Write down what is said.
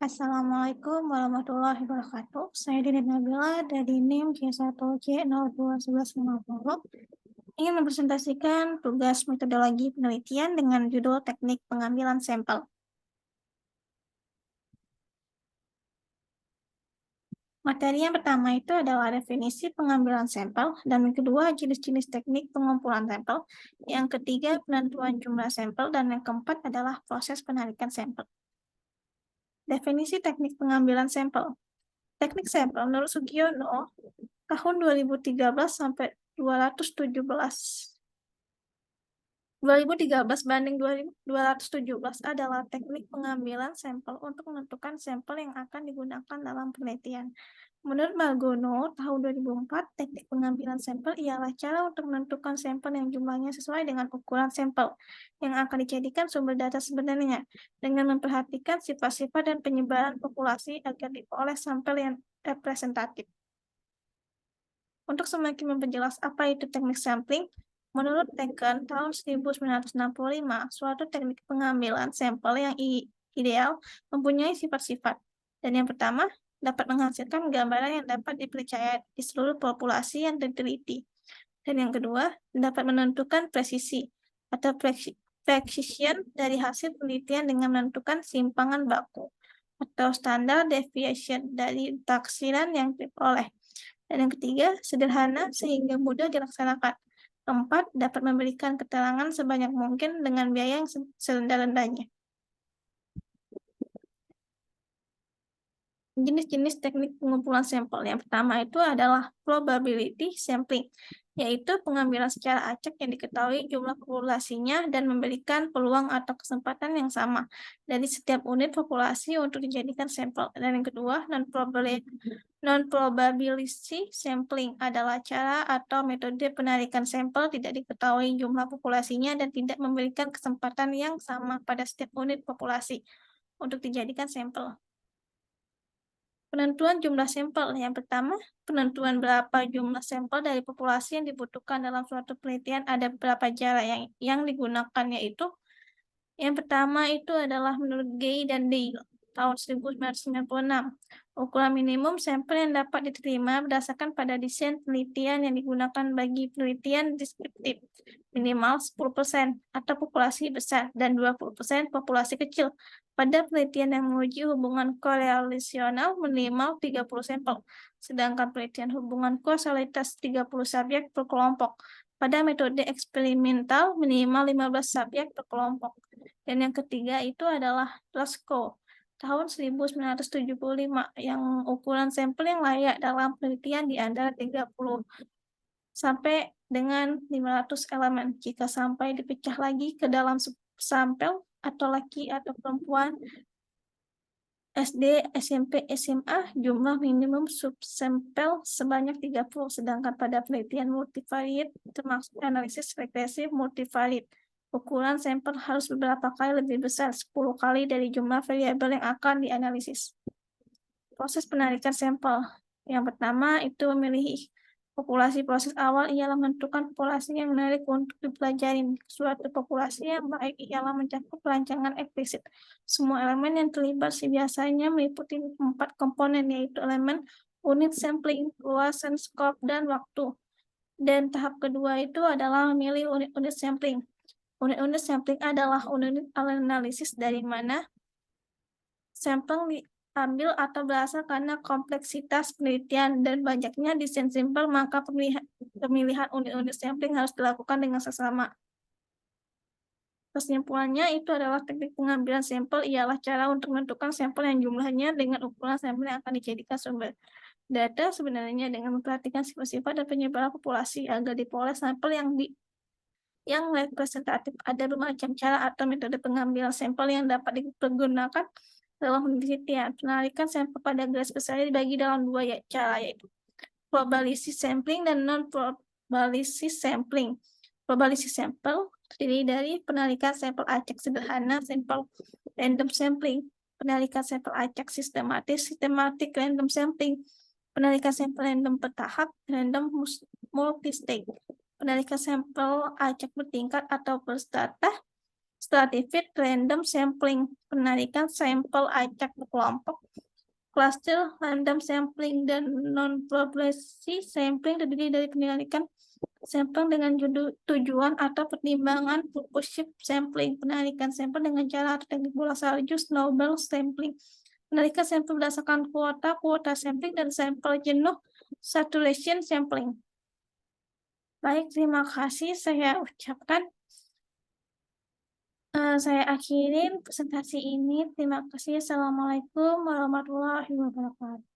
Assalamualaikum warahmatullahi wabarakatuh. Saya Dini Nabila dari NIM J1J021150 ingin mempresentasikan tugas metodologi penelitian dengan judul teknik pengambilan sampel. Materi yang pertama itu adalah definisi pengambilan sampel, dan yang kedua jenis-jenis teknik pengumpulan sampel, yang ketiga penentuan jumlah sampel, dan yang keempat adalah proses penarikan sampel. Definisi teknik pengambilan sampel. Teknik sampel menurut Sugiono tahun 2013 sampai 2013 banding 217 adalah teknik pengambilan sampel untuk menentukan sampel yang akan digunakan dalam penelitian. Menurut Margono, tahun 2004, teknik pengambilan sampel ialah cara untuk menentukan sampel yang jumlahnya sesuai dengan ukuran sampel yang akan dijadikan sumber data sebenarnya, dengan memperhatikan sifat-sifat dan penyebaran populasi agar diperoleh sampel yang representatif. Untuk semakin memperjelas apa itu teknik sampling, menurut Taken tahun 1965, suatu teknik pengambilan sampel yang ideal mempunyai sifat-sifat. Dan yang pertama, dapat menghasilkan gambaran yang dapat dipercaya di seluruh populasi yang diteliti. Dan yang kedua, dapat menentukan presisi atau precision dari hasil penelitian dengan menentukan simpangan baku atau standar deviation dari taksiran yang diperoleh. Dan yang ketiga, sederhana sehingga mudah dilaksanakan. Keempat, dapat memberikan keterangan sebanyak mungkin dengan biaya yang serendah-rendahnya. Jenis-jenis teknik pengumpulan sampel. Yang pertama itu adalah probability sampling, yaitu pengambilan secara acak yang diketahui jumlah populasinya dan memberikan peluang atau kesempatan yang sama dari setiap unit populasi untuk dijadikan sampel. Dan yang kedua, non-probability sampling adalah cara atau metode penarikan sampel tidak diketahui jumlah populasinya dan tidak memberikan kesempatan yang sama pada setiap unit populasi untuk dijadikan sampel. Penentuan jumlah sampel. Yang pertama, penentuan berapa jumlah sampel dari populasi yang dibutuhkan dalam suatu penelitian. Ada beberapa cara yang digunakan, yaitu yang pertama itu adalah menurut Gay dan Dale tahun 1996. Ukuran minimum sampel yang dapat diterima berdasarkan pada desain penelitian yang digunakan bagi penelitian deskriptif minimal 10% atau populasi besar dan 20% populasi kecil. Pada penelitian yang menguji hubungan korelasional minimal 30 sampel, sedangkan penelitian hubungan kausalitas 30 subjek per kelompok. Pada metode eksperimental minimal 15 subjek per kelompok. Dan yang ketiga itu adalah Roscoe tahun 1975 yang ukuran sampel yang layak dalam penelitian di antara 30 sampai dengan 500 elemen. Jika sampai dipecah lagi ke dalam sampel atau laki atau perempuan, SD, SMP, SMA, jumlah minimum subsampel sebanyak 30, sedangkan pada penelitian multivariate termasuk analisis regresif multivariate, ukuran sampel harus beberapa kali lebih besar, 10 kali dari jumlah variabel yang akan dianalisis. Proses penarikan sampel. Yang pertama itu memilih populasi. Proses awal ialah menentukan populasi yang menarik untuk dipelajari. Suatu populasi yang baik ialah mencakup perancangan eksplisit. Semua elemen yang terlibat biasanya meliputi 4 komponen, yaitu elemen, unit sampling, luasan, skop, dan waktu. Dan tahap kedua itu adalah memilih unit-unit sampling. Unit-unit sampling adalah unit analisis dari mana sampel diambil atau berasal karena kompleksitas penelitian dan banyaknya desain sampel, maka pemilihan unit-unit sampling harus dilakukan dengan seksama. Kesimpulannya itu adalah teknik pengambilan sampel ialah cara untuk menentukan sampel yang jumlahnya dengan ukuran sampel yang akan dijadikan sumber data sebenarnya dengan memperhatikan sifat-sifat dan penyebaran populasi agar diperoleh sampel yang representatif. Ada bermacam cara atau metode pengambilan sampel yang dapat digunakan dalam penelitian. Penarikan sampel pada garis besar dibagi dalam dua cara, yaitu probability sampling dan non-probability sampling. Probability sampel terdiri dari penarikan sampel acak sederhana, sampel random sampling, penarikan sampel acak sistematis, systematic random sampling, penarikan sampel random bertahap, random multistage, penarikan sampel acak bertingkat atau berstrata, stratified random sampling, penarikan sampel acak berkelompok. Cluster random sampling dan non-probability sampling terdiri dari penarikan sampel dengan tujuan atau pertimbangan purposive sampling, penarikan sampel dengan cara atau teknik bola salju, snowball sampling, penarikan sampel berdasarkan kuota sampling, dan sampel jenuh saturation sampling. Baik, terima kasih saya ucapkan. Saya akhirin presentasi ini. Terima kasih. Assalamualaikum warahmatullahi wabarakatuh.